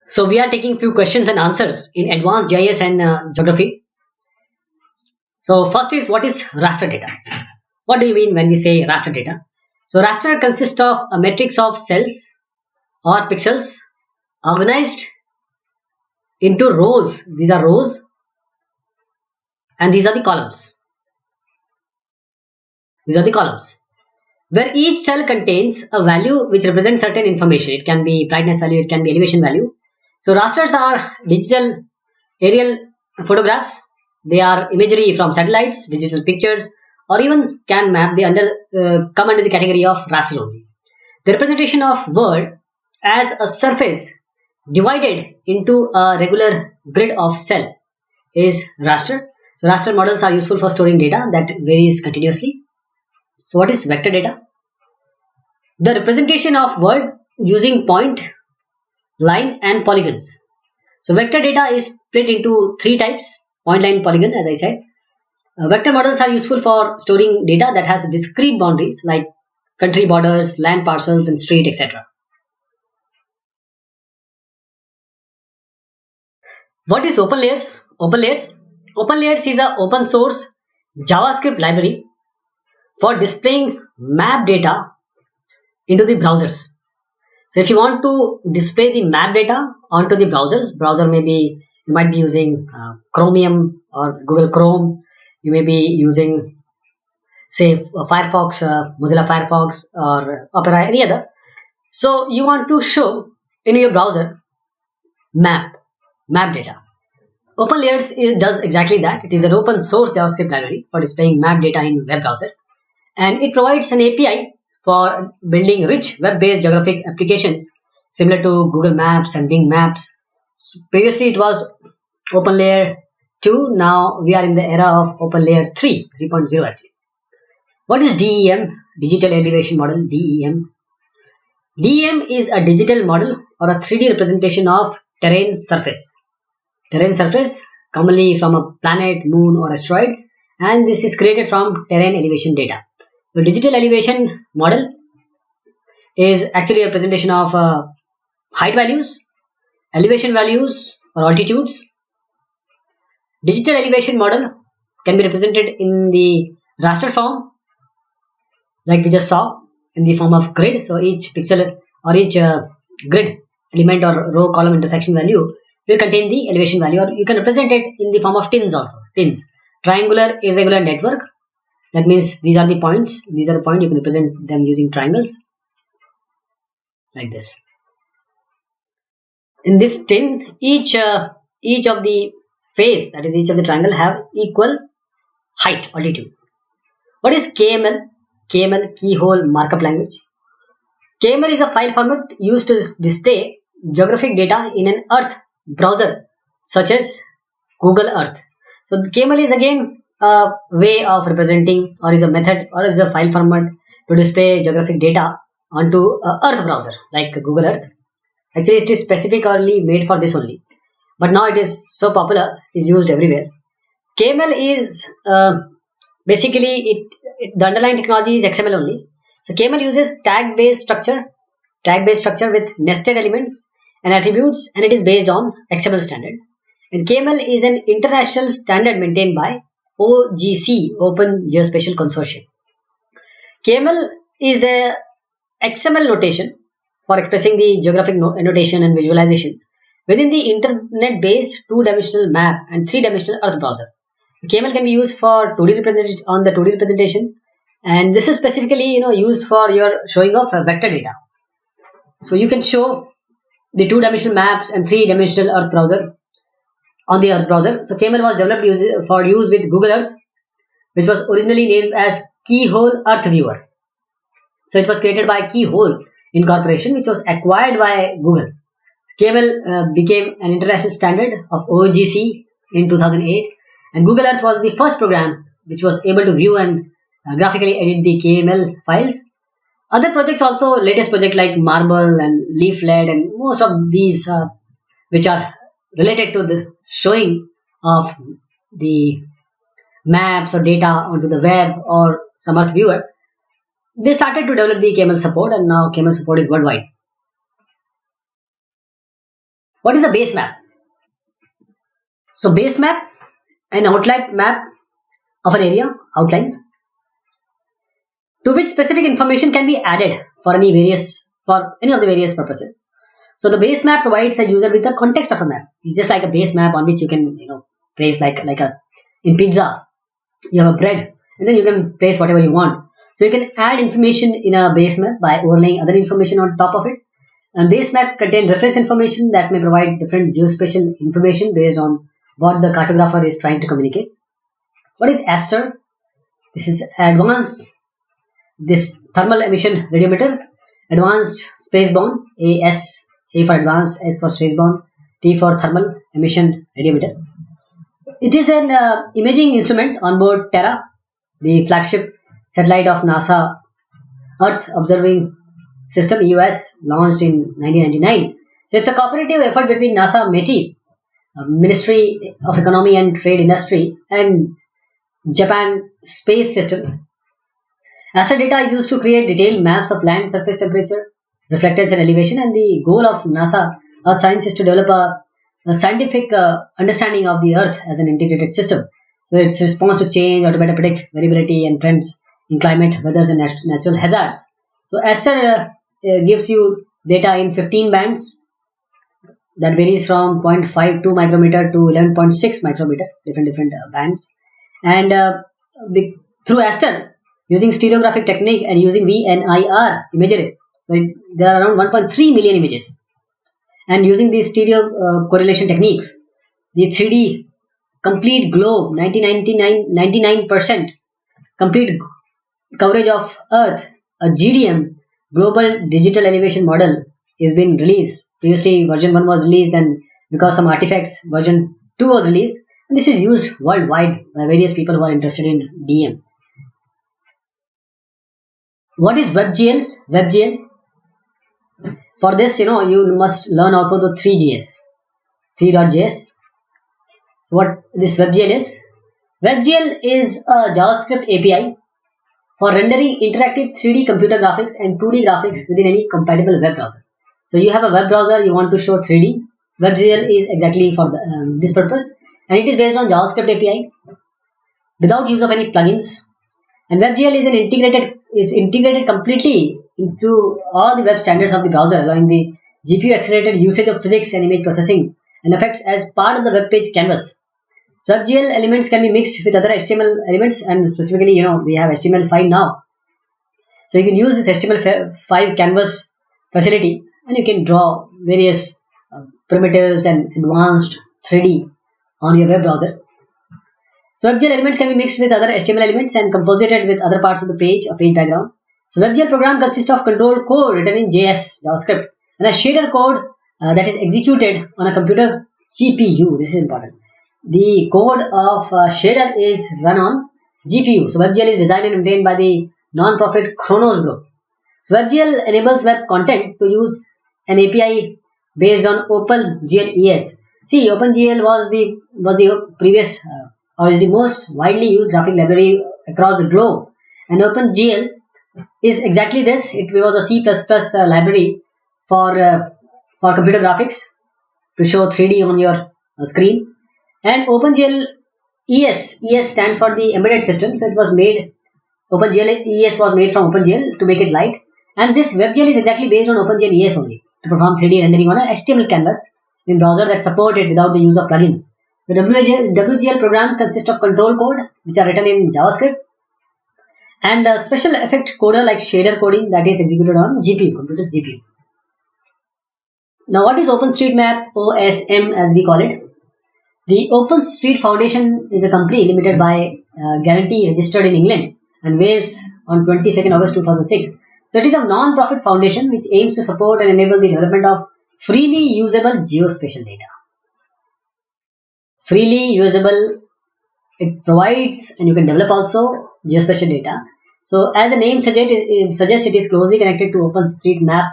So we are taking few questions and answers in advanced GIS and geography. So first is, what is raster data? What do you mean when we say raster data? So raster consists of a matrix of cells or pixels organized into rows. These are rows and these are the columns. These are the columns where each cell contains a value which represents certain information. It can be brightness value, it can be elevation value. So rasters are digital aerial photographs. They are imagery from satellites, digital pictures, or even scan map. They come under the category of raster only. The representation of world as a surface divided into a regular grid of cell is raster. So raster models are useful for storing data that varies continuously. So what is vector data? The representation of world using point, line, and polygons. So vector data is split into three types: point, line, polygon, as I said. Vector models are useful for storing data that has discrete boundaries like country borders, land parcels, and street, etc. What is open layers? Open layers is a open source JavaScript library for displaying map data into the browsers. So if you want to display the map data onto the browser may be, you might be using Chromium or Google Chrome. You may be using, say, Firefox, Mozilla Firefox, or Opera, any other. So you want to show in your browser map data. OpenLayers does exactly that. It is an open source JavaScript library for displaying map data in web browser, and it provides an API for building rich web-based geographic applications similar to Google Maps and Bing Maps. Previously, it was OpenLayer 2. Now we are in the era of OpenLayer 3, 3.0 actually. What is DEM? Digital Elevation Model, DEM. DEM is a digital model or a 3D representation of terrain surface. Terrain surface, commonly from a planet, moon, or asteroid, and this is created from terrain elevation data. So digital elevation model is actually a presentation of height values, elevation values, or altitudes. Digital elevation model can be represented in the raster form, like we just saw, in the form of grid. So each pixel or each grid element or row column intersection value will contain the elevation value, or you can represent it in the form of tins also. Tins, triangular irregular network. That means these are the points. These are the points. You can represent them using triangles like this. In this tin, each of the face, that is each of the triangle, have equal height, altitude. What is KML? KML, keyhole markup language. KML is a file format used to display geographic data in an Earth browser such as Google Earth. So the KML is again a way of representing, or is a method, or is a file format to display geographic data onto Earth browser like Google Earth. Actually, it is specifically made for this only, but now it is so popular, it is used everywhere. KML is basically the underlying technology is XML only. So KML uses tag-based structure with nested elements and attributes, and it is based on XML standard. And KML is an international standard maintained by OGC, Open Geospatial Consortium. KML is a XML notation for expressing the geographic annotation and visualization within the internet-based two-dimensional map and three-dimensional Earth browser. KML can be used for 2D representation on the 2D representation, and this is specifically used for your showing of vector data. So you can show the two-dimensional maps and three-dimensional Earth browser on the Earth browser. So KML was developed for use with Google Earth, which was originally named as Keyhole Earth Viewer. So it was created by Keyhole Incorporation, which was acquired by Google. KML became an international standard of OGC in 2008, and Google Earth was the first program which was able to view and graphically edit the KML files. Other projects also, latest project like Marble and Leaflet, and most of these which are related to the showing of the maps or data onto the web or some Earth viewer, they started to develop the KML support, and now KML support is worldwide. What is a base map? So base map, an outline map of an area outline to which specific information can be added for any of the various purposes. So the base map provides a user with the context of a map. It's just like a base map on which you can place like a in pizza you have a bread and then you can place whatever you want. So you can add information in a base map by overlaying other information on top of it. And base map contain reference information that may provide different geospatial information based on what the cartographer is trying to communicate. What is ASTER? This is advanced this thermal emission radiometer, advanced spacebound, A for advanced, S for spacebound, T for thermal emission radiometer. It is an imaging instrument on board Terra, the flagship satellite of NASA Earth Observing System (EOS), launched in 1999. So it's a cooperative effort between NASA METI, Ministry of Economy and Trade Industry, and Japan Space Systems. ASTER data is used to create detailed maps of land surface temperature, reflectance and elevation, and the goal of NASA Earth Science is to develop a scientific understanding of the Earth as an integrated system. So its response to change or to better predict variability and trends in climate, weather, and natural hazards. So ASTER gives you data in 15 bands that varies from 0.52 micrometer to 11.6 micrometer, different bands. And through ASTER, using stereographic technique and using VNIR imagery, so there are around 1.3 million images. And using the stereo correlation techniques, the 3D complete globe, 99% complete coverage of Earth, a GDM, Global Digital Elevation Model, is being released. Previously, version 1 was released, and because some artifacts, version 2 was released. And this is used worldwide by various people who are interested in DM. What is WebGL? WebGL. For this, you must learn also the 3.js. So what this WebGL is? WebGL is a JavaScript API for rendering interactive 3D computer graphics and 2D graphics within any compatible web browser. So you have a web browser, you want to show 3D. WebGL is exactly for this purpose, and it is based on JavaScript API without use of any plugins. And WebGL is integrated completely into all the web standards of the browser, allowing the GPU accelerated usage of physics and image processing and effects as part of the web page canvas. So WebGL elements can be mixed with other HTML elements, and specifically, we have HTML5 now. So you can use this HTML5 canvas facility, and you can draw various primitives and advanced 3D on your web browser. So WebGL elements can be mixed with other HTML elements and composited with other parts of the page or page background. So WebGL program consists of controlled code written in JavaScript, and a shader code that is executed on a computer GPU. This is important. The code of shader is run on GPU. So WebGL is designed and maintained by the non-profit Khronos Group. So WebGL enables web content to use an API based on OpenGL ES. See, OpenGL was the previous or is the most widely used graphic library across the globe, and OpenGL is exactly this. It was a C++ library for computer graphics to show 3D on your screen. And OpenGL ES stands for the embedded system. So OpenGL ES was made from OpenGL to make it light. And this WebGL is exactly based on OpenGL ES only to perform 3D rendering on a HTML canvas in browser that support it without the use of plugins. So WGL programs consist of control code which are written in JavaScript and a special effect coder like shader coding that is executed on GPU, computer's GPU. Now what is OpenStreetMap, OSM as we call it? The OpenStreet Foundation is a company limited by guarantee registered in England and Wales on 22nd August 2006. So it is a non-profit foundation which aims to support and enable the development of freely usable geospatial data. Freely usable, it provides and you can develop also geospatial data. So as the name suggests, it is closely connected to OpenStreetMap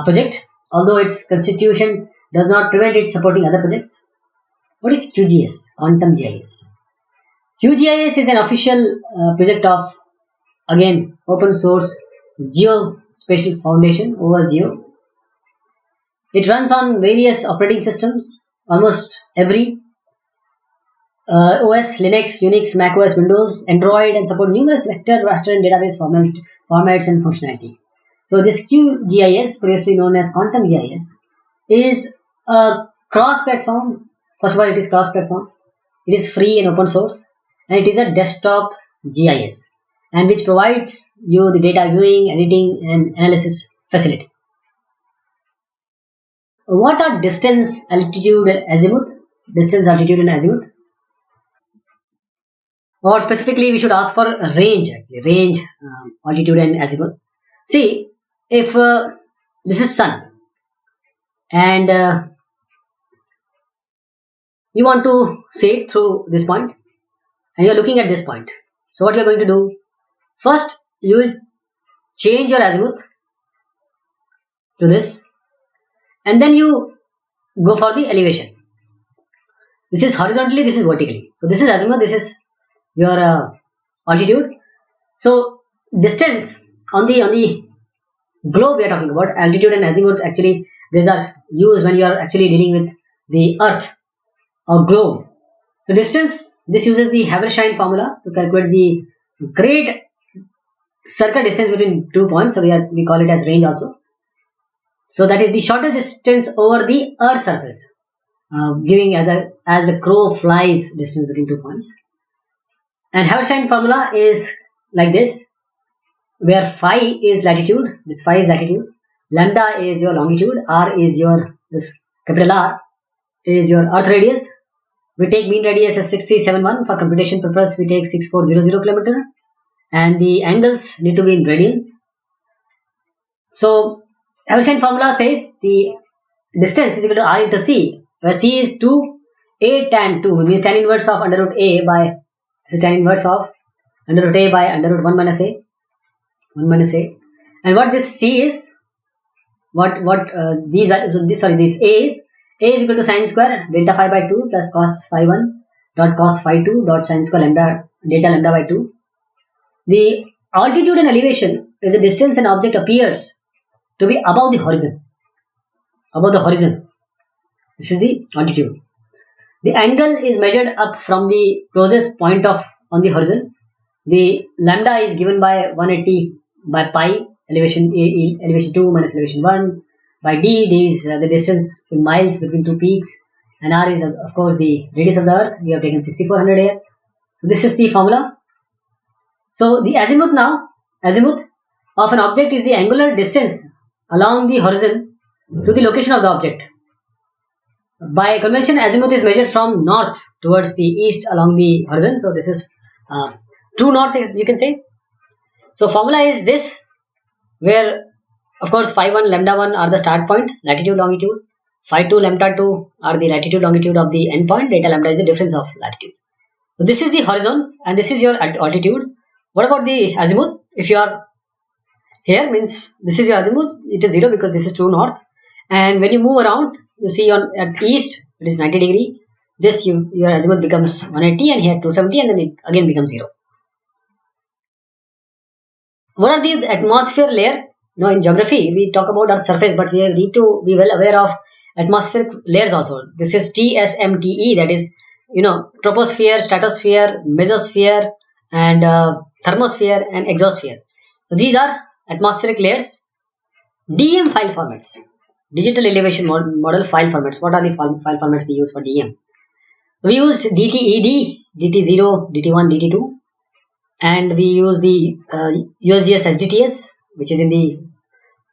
project, although its constitution does not prevent it supporting other projects. What is QGIS? Quantum GIS. QGIS is an official project of, again, open source Geospatial Foundation, OSGeo. It runs on various operating systems, almost every OS, Linux, Unix, Mac OS, Windows, Android, and support numerous vector, raster, and database formats and functionality. So this QGIS, previously known as Quantum GIS, is a cross-platform. First of all, it is cross-platform. It is free and open source, and it is a desktop GIS, and which provides you the data viewing, editing, and analysis facility. What are distance, altitude, and azimuth? Distance, altitude, and azimuth. Or specifically, we should ask for range. Actually, range, altitude, and azimuth. See, if this is sun, and you want to see it through this point, and you are looking at this point. So what you are going to do? First, you will change your azimuth to this, and then you go for the elevation. This is horizontally, this is vertically. So this is azimuth, this is your altitude. So distance on the globe we are talking about, altitude and azimuth, actually these are used when you are actually dealing with the earth or globe. So distance, this uses the Habershine formula to calculate the great circle distance between 2 points. So we call it as range also. So that is the shortest distance over the earth surface, giving as the crow flies distance between 2 points. And Habershine formula is like this, where phi is latitude, this phi is latitude, lambda is your longitude, r is your, this capital R is your earth radius. We take mean radius as 6371. For computation purpose, we take 6400 kilometer, and the angles need to be in radians. So Habershine formula says the distance is equal to r into c, where c is 2a tan 2, means tan inverse of under root a by, this is tan inverse of under root a by under root 1 minus a, 1 minus a. And what this c is, these are, so this a is equal to sine square delta phi by 2 plus cos phi 1 dot cos phi 2 dot sine square lambda delta lambda by 2. The altitude and elevation is the distance an object appears to be above the horizon. Above the horizon. This is the altitude. The angle is measured up from the closest point on the horizon. The lambda is given by 180 by pi, elevation 2 minus elevation 1, by d is the distance in miles between two peaks, and r is of course the radius of the earth. We have taken 6400 here. So this is the formula. So the azimuth of an object is the angular distance along the horizon to the location of the object. By convention, azimuth is measured from north towards the east along the horizon. So this is true north, you can say. So formula is this, where of course phi 1 lambda 1 are the start point, latitude longitude, phi 2 lambda 2 are the latitude longitude of the end point, delta lambda is the difference of latitude. So this is the horizon and this is your altitude. What about the azimuth? If you are here, means this is your azimuth, it is 0 because this is true north, and when you move around, you see at east it is 90 degree, this your azimuth becomes 180, and here 270, and then it again becomes 0. What are these atmosphere layer? In geography we talk about Earth's surface, but we need to be well aware of atmospheric layers also. This is TSMTE, that is troposphere, stratosphere, mesosphere, and thermosphere and exosphere. So these are atmospheric layers. DEM file formats, digital elevation model file formats. What are the file formats we use for DEM? We use DTED, DT0, DT1, DT2, and we use the USGS SDTS, which is in the,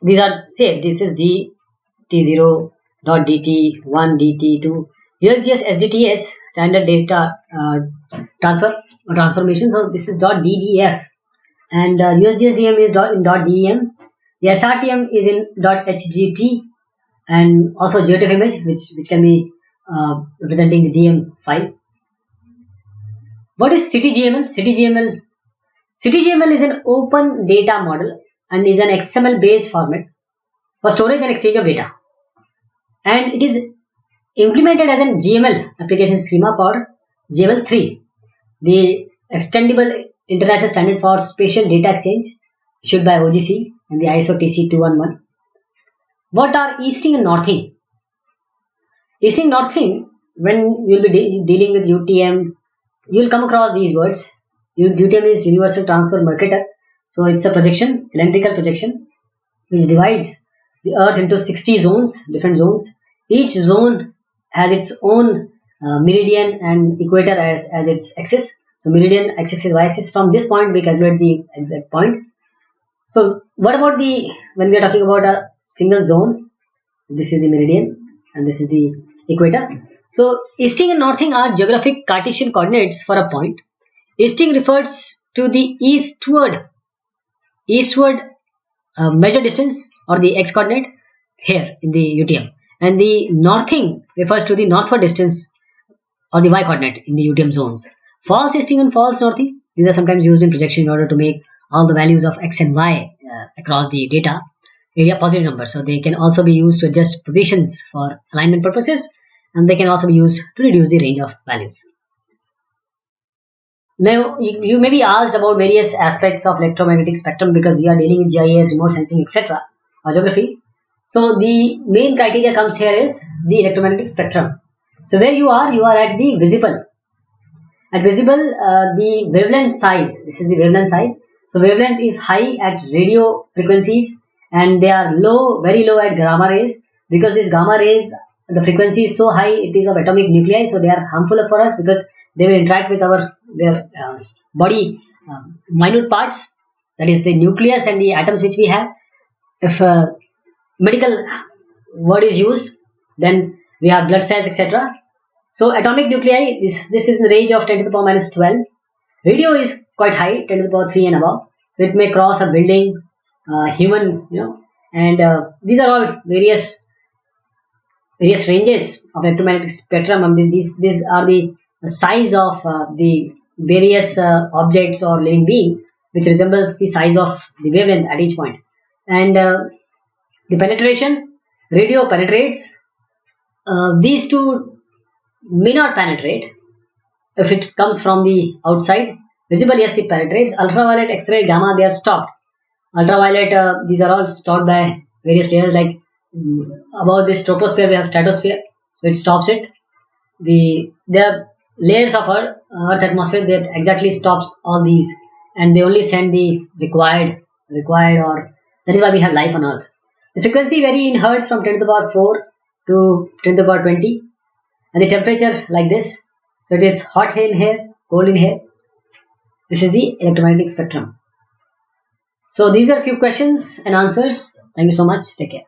these are, say this is DT0 dot DT1, DT2, USGS SDTS, standard data transformation. So this is dot DDF, and USGS DM is in dot DEM. The SRTM is in dot HGT, and also GeoTIFF image, which can be representing the DM file. What is CityGML? CityGML is an open data model and is an XML based format for storage and exchange of data, and it is implemented as an GML application schema for GML3, the extendable international standard for spatial data exchange issued by OGC and the ISO TC 211. What are easting and northing? Easting, northing, when you'll be dealing with UTM, you'll come across these words. UTM is Universal Transfer Mercator. So it's a projection, cylindrical projection, which divides the Earth into 60 zones, different zones. Each zone has its own meridian and equator as its axis. So meridian, x-axis, y-axis. From this point, we calculate the exact point. So what about when we are talking about a single zone? This is the meridian and this is the equator. So easting and northing are geographic Cartesian coordinates for a point. Easting refers to the eastward measure distance or the x coordinate here in the UTM, and the northing refers to the northward distance or the y coordinate in the UTM zones. False easting and false northing, these are sometimes used in projection in order to make all the values of x and y across the data area positive numbers. So they can also be used to adjust positions for alignment purposes, and they can also be used to reduce the range of values. Now, you may be asked about various aspects of electromagnetic spectrum because we are dealing with GIS, remote sensing, etc., or geography. So the main criteria comes here is the electromagnetic spectrum. So where you are at the visible. At visible, the wavelength size, this is the wavelength size. So wavelength is high at radio frequencies and they are low, very low at gamma rays, because these gamma rays, the frequency is so high, it is of atomic nuclei, so they are harmful for us because they will interact with our body minute parts, that is the nucleus and the atoms which we have. If medical word is used, then we have blood cells, etc. So atomic nuclei, this is in the range of 10 to the power minus 12. Radio is quite high, 10 to the power 3 and above. So it may cross a building, human, and these are all various ranges of electromagnetic spectrum. And these are the size of the various objects or living being, which resembles the size of the wavelength at each point. And the penetration, radio penetrates. These two may not penetrate if it comes from the outside. Visible, yes, it penetrates. Ultraviolet, X-ray, gamma, they are stopped. Ultraviolet, these are all stopped by various layers, like above this troposphere we have stratosphere, so it stops it. There are layers of Earth atmosphere that exactly stops all these, and they only send the required, or that is why we have life on Earth. The frequency vary in hertz from 10 to the power 4 to 10 to the power 20, and the temperature like this. So it is hot in here, cold in here. This is the electromagnetic spectrum. So these are a few questions and answers. Thank you so much. Take care.